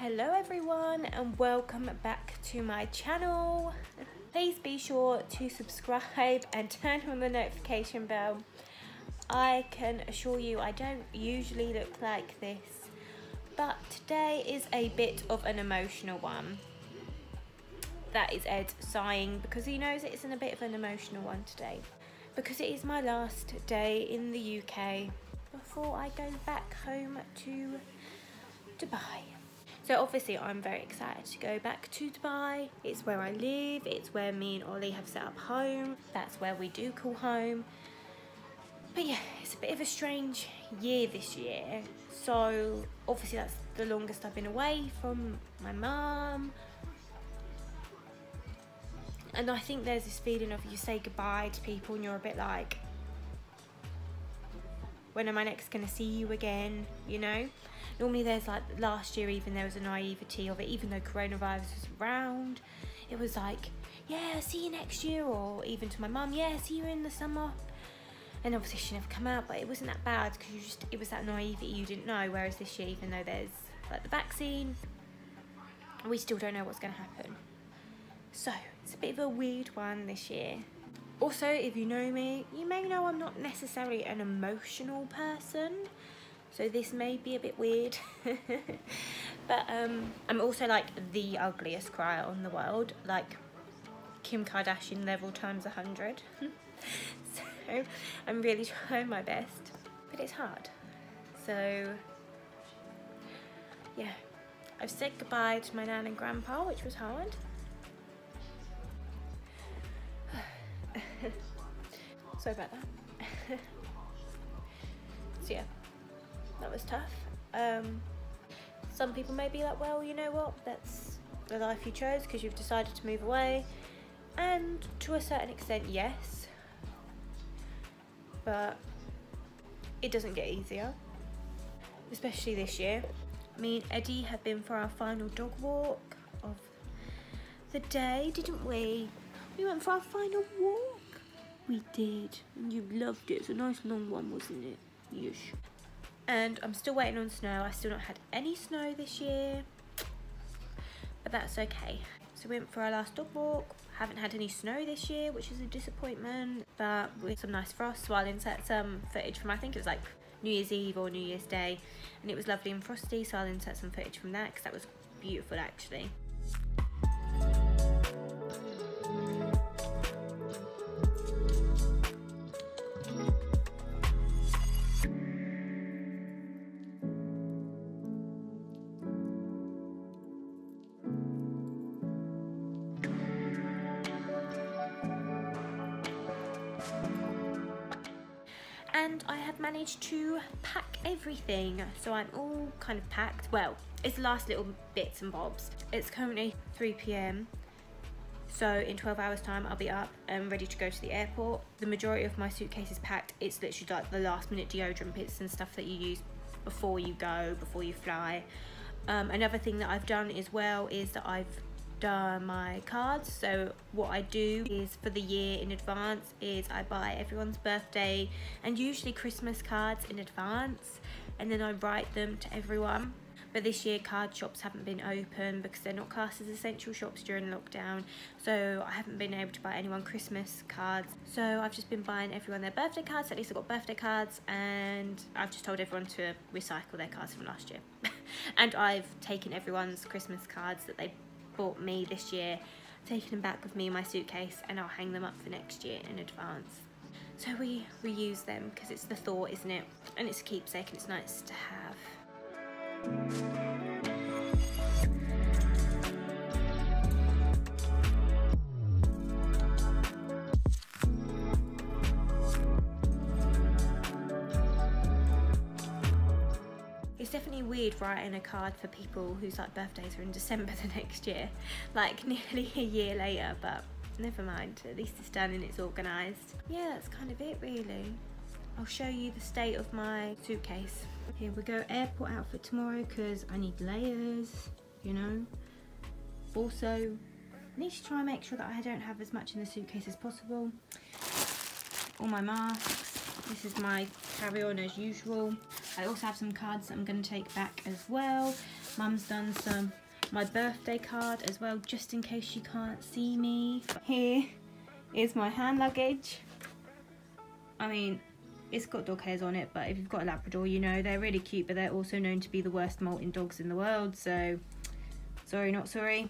Hello everyone and welcome back to my channel. Please be sure to subscribe and turn on the notification bell. I can assure you I don't usually look like this, but today is a bit of an emotional one. That is Ed sighing because he knows it's a bit of an emotional one today, because it is my last day in the UK before I go back home to Dubai. So obviously I'm very excited to go back to Dubai. It's where I live, it's where me and Ollie have set up home. That's where we do call home. But yeah, it's a bit of a strange year this year. So obviously that's the longest I've been away from my mum. And I think there's this feeling of you say goodbye to people and you're a bit like, when am I next going to see you again, you know? Normally there's like, last year even there was a naivety of it, even though coronavirus was around. It was like, yeah, see you next year, or even to my mum, yeah, see you in the summer. And obviously she never come out, but it wasn't that bad because it was that naivety you didn't know. Whereas this year, even though there's like the vaccine, we still don't know what's going to happen. So it's a bit of a weird one this year. Also, if you know me, you may know I'm not necessarily an emotional person, so this may be a bit weird. But I'm also like the ugliest crier on the world, like Kim Kardashian level times 100. So I'm really trying my best, but it's hard. So yeah, I've said goodbye to my nan and grandpa, which was hard. Sorry about that. So yeah, that was tough. Some people may be like, well, you know what, that's the life you chose because you've decided to move away. And to a certain extent, yes. But it doesn't get easier, especially this year. Me and Eddie have been for our final dog walk of the day, didn't we? We went for our final walk. We did, and you loved it. It's a nice long one, wasn't it? Yes. And I'm still waiting on snow. I've still not had any snow this year, but that's okay. So we went for our last dog walk. Haven't had any snow this year, which is a disappointment, but with some nice frost. So I'll insert some footage from, I think it was like New Year's Eve or New Year's Day, and it was lovely and frosty, so I'll insert some footage from that because that was beautiful actually. And I have managed to pack everything, so I'm all kind of packed. Well, it's the last little bits and bobs. It's currently 3 PM, so in 12 hours time I'll be up and ready to go to the airport. The majority of my suitcase is packed. It's literally like the last minute deodorant bits and stuff that you use before you go, before you fly. Another thing that I've done as well is that I've done my cards. So what I do is, for the year in advance, is I buy everyone's birthday and usually Christmas cards in advance, and then I write them to everyone. But this year card shops haven't been open because they're not classed as essential shops during lockdown, so I haven't been able to buy anyone Christmas cards. So I've just been buying everyone their birthday cards. At least I've got birthday cards, and I've just told everyone to recycle their cards from last year. And I've taken everyone's Christmas cards that they bought me this year, taking them back with me in my suitcase, and I'll hang them up for next year in advance. So we reuse them because it's the thought, isn't it? And it's a keepsake and it's nice to have. It's definitely weird writing a card for people whose like birthdays are in December the next year, like nearly a year later, but never mind, at least it's done and it's organised. Yeah, that's kind of it really. I'll show you the state of my suitcase. Here we go, airport outfit tomorrow because I need layers, you know. Also, I need to try and make sure that I don't have as much in the suitcase as possible. All my masks. This is my carry-on as usual. I also have some cards that I'm going to take back as well. Mum's done my birthday card as well, just in case she can't see me. Here is my hand luggage. I mean, it's got dog hairs on it, but if you've got a Labrador, you know they're really cute, but they're also known to be the worst molting dogs in the world, so sorry not sorry.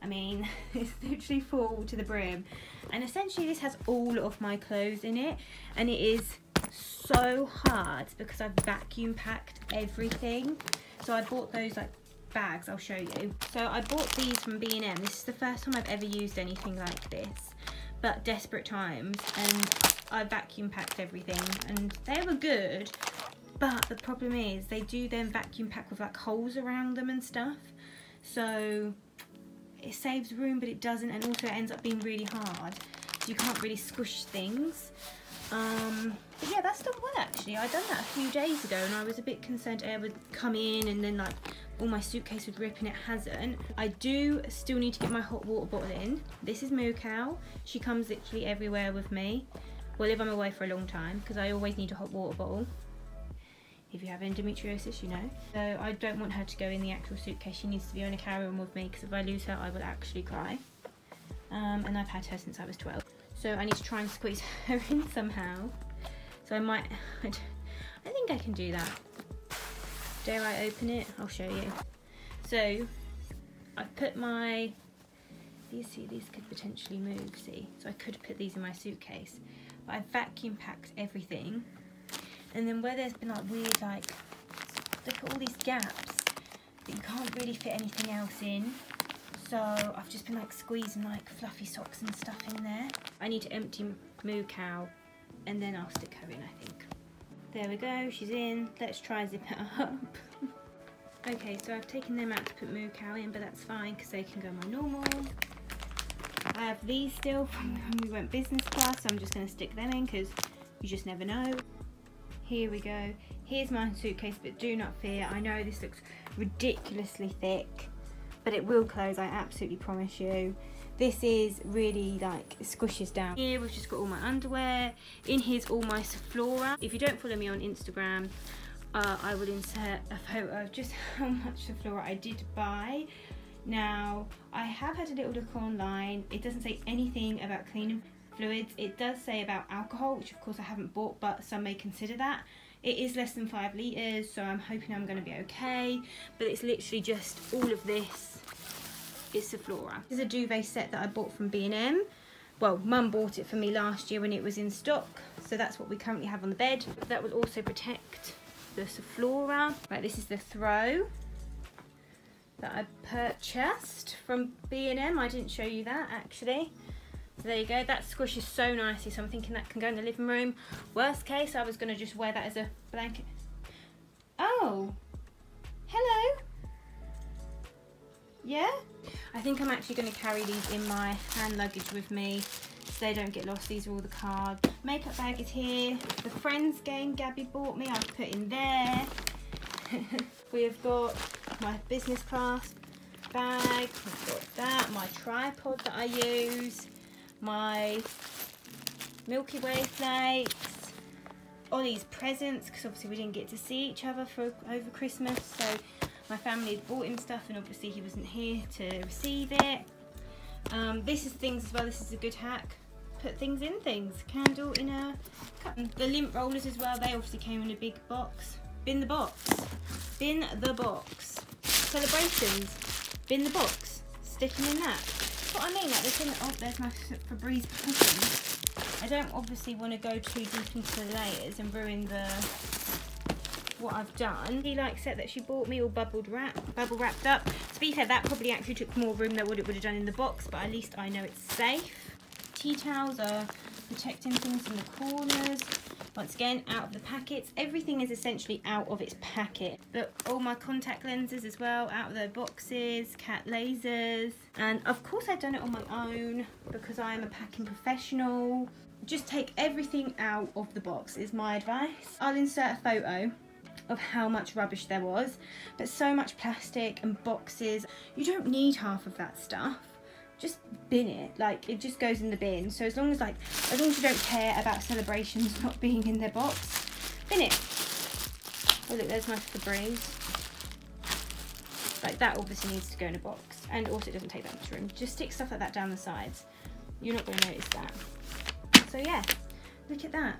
I mean, it's literally full to the brim, and essentially this has all of my clothes in it, and it is so hard because I've vacuum packed everything. So I bought those like bags, I'll show you. So I bought these from B&M. This is the first time I've ever used anything like this, but desperate times, and I vacuum packed everything, and they were good, but the problem is they do then vacuum pack with like holes around them and stuff, so it saves room but it doesn't, and also it ends up being really hard, so you can't really squish things. But yeah, that's done well actually. I done that a few days ago and I was a bit concerned air would come in and then like all my suitcase would rip, and it hasn't. I do still need to get my hot water bottle in. This is Moo Cow. She comes literally everywhere with me. Well, if I'm away for a long time, because I always need a hot water bottle. If you have endometriosis, you know. So I don't want her to go in the actual suitcase. She needs to be on a carry-on with me, because if I lose her, I will actually cry. And I've had her since I was 12. So I need to try and squeeze her in somehow. So I might, I think I can do that. Dare I open it? I'll show you. So I've put my, these could potentially move, see? So I could put these in my suitcase. But I vacuum packed everything, and then where there's been like weird, like, look at all these gaps that you can't really fit anything else in, so I've just been like squeezing like fluffy socks and stuff in there. I need to empty Moo Cow and then I'll stick her in, I think. There we go, she's in. Let's try and zip it up. Okay, so I've taken them out to put Moo Cow in, but that's fine because they can go my normal. I have these still from when we went business class, so I'm just going to stick them in because you just never know. Here we go. Here's my suitcase, but do not fear. I know this looks ridiculously thick, but it will close, I absolutely promise you. This is really like, it squishes down. Here we've just got all my underwear. In here's all my Zoflora. If you don't follow me on Instagram, I will insert a photo of just how much Zoflora I did buy. Now, I have had a little look online. It doesn't say anything about cleaning fluids. It does say about alcohol, which of course I haven't bought, but some may consider that. It is less than 5 litres, so I'm hoping I'm going to be okay. But it's literally just all of this is Zoflora. This is a duvet set that I bought from B&M. Well, Mum bought it for me last year when it was in stock, so that's what we currently have on the bed. That will also protect the Zoflora. Right, this is the throw that I purchased from B&M. I didn't show you that actually. So there you go, that squishes so nicely, so I'm thinking that can go in the living room. Worst case, I was going to just wear that as a blanket. Oh, hello. Yeah? I think I'm actually going to carry these in my hand luggage with me so they don't get lost. These are all the cards. Makeup bag is here. The Friends game Gabby bought me, I've put in there. We've got my business class bag, we've got that, my tripod that I use, my Milky Way flakes, Ollie's presents, because obviously we didn't get to see each other for over Christmas, so my family had bought him stuff and obviously he wasn't here to receive it. This is things as well, this is a good hack. Put things in things. Candle in a cup. The lint rollers as well, they obviously came in a big box. Bin the box. Bin the box. Celebrations. Bin the box. Sticking in that. That's what I mean, like this thing. Oh, there's my Febreze pudding. I don't obviously want to go too deep into the layers and ruin what I've done. The like set that she bought me, all bubble wrapped up. To be fair, that probably actually took more room than what it would have done in the box, but at least I know it's safe. Tea towels are protecting things in the corners. Once again, out of the packets. Everything is essentially out of its packet. But all my contact lenses as well, out of their boxes, cat lasers. And of course I've done it on my own because I am a packing professional. Just take everything out of the box is my advice. I'll insert a photo of how much rubbish there was, but so much plastic and boxes. You don't need half of that stuff. Just bin it, like it just goes in the bin. So as long as you don't care about celebrations not being in their box, bin it. Oh look, there's my Febreze. Like that obviously needs to go in a box, and also it doesn't take that much room. Just stick stuff like that down the sides. You're not going to notice that. So yeah, look at that.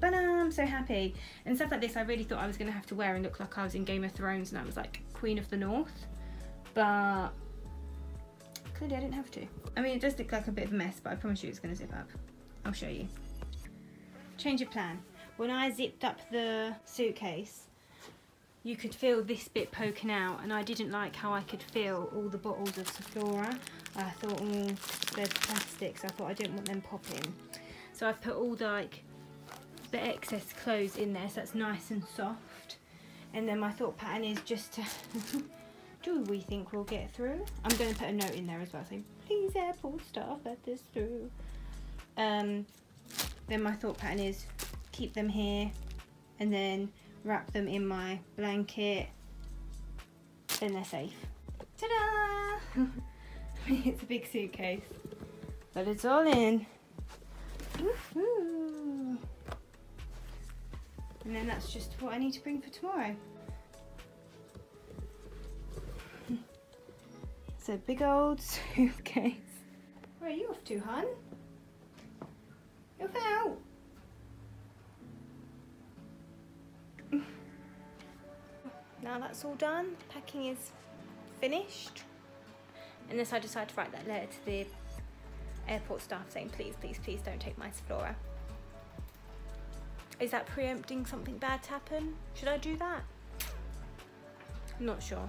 But I'm so happy. And stuff like this I really thought I was going to have to wear and look like I was in Game of Thrones and I was like Queen of the North. But clearly I didn't have to. I mean, it does look like a bit of a mess, but I promise you it's going to zip up. I'll show you. Change of plan. When I zipped up the suitcase, you could feel this bit poking out, and I didn't like how I could feel all the bottles of Zoflora. I thought, they're plastic, so I thought I didn't want them popping. So I've put all the excess clothes in there, so that's nice and soft. And then my thought pattern is just to, do we think we'll get through? I'm going to put a note in there as well, saying, please airport staff, let this through. Then my thought pattern is keep them here, and then wrap them in my blanket, then they're safe. Ta-da! It's a big suitcase, but it's all in. Woohoo! And then that's just what I need to bring for tomorrow. It's a big old suitcase. Where are you off to, hun? You're out. Now that's all done, packing is finished. Unless I decide to write that letter to the airport staff saying, please, please, please don't take my Zoflora. Is that preempting something bad to happen? Should I do that? I'm not sure.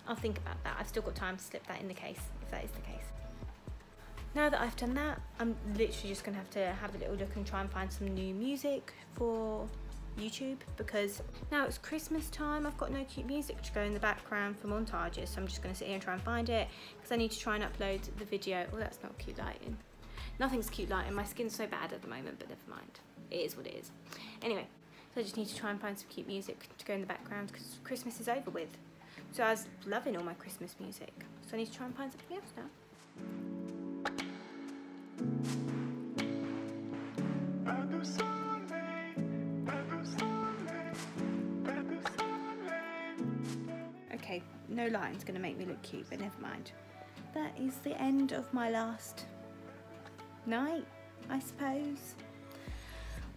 I'll think about that. I've still got time to slip that in the case, if that is the case. Now that I've done that, I'm literally just gonna have to have a little look and try and find some new music for YouTube, because now it's Christmas time. I've got no cute music to go in the background for montages, so I'm just going to sit here and try and find it, because I need to try and upload the video. Oh, that's not cute lighting. Nothing's cute lighting. My skin's so bad at the moment, but never mind. It is what it is. Anyway, so I just need to try and find some cute music to go in the background, because Christmas is over with. So I was loving all my Christmas music, so I need to try and find something else now. Okay, no lighting's going to make me look cute, but never mind. That is the end of my last night, I suppose.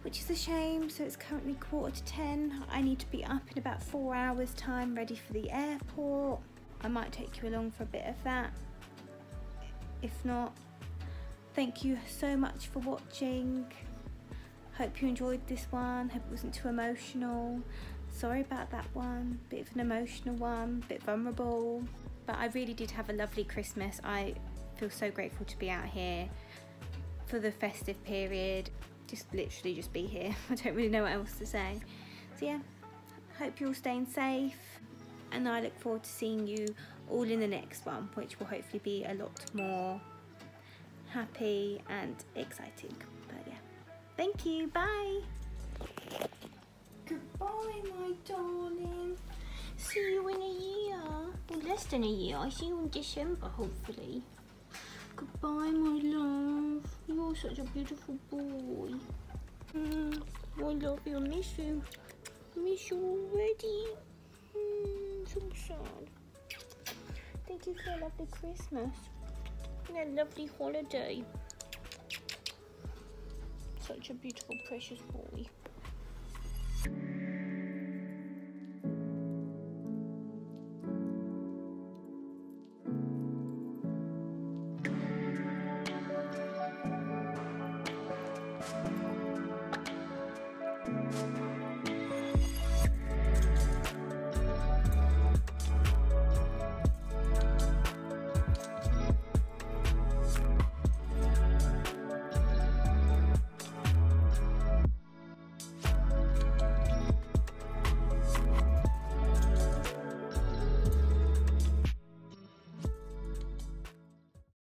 Which is a shame, so it's currently 9:45. I need to be up in about 4 hours time, ready for the airport. I might take you along for a bit of that. If not, thank you so much for watching. Hope you enjoyed this one. Hope it wasn't too emotional. Sorry about that one, bit of an emotional one, bit vulnerable. But I really did have a lovely Christmas. I feel so grateful to be out here for the festive period. Just literally just be here. I don't really know what else to say. So yeah, hope you're all staying safe, and I look forward to seeing you all in the next one, which will hopefully be a lot more happy and exciting. But yeah, thank you, bye. Goodbye, my darling. See you in a year. Well, less than a year. I see you in December, hopefully. Goodbye, my love. You're such a beautiful boy. I love you. I miss you. I miss you already. So sad. Thank you for a lovely Christmas and a lovely holiday. Such a beautiful, precious boy.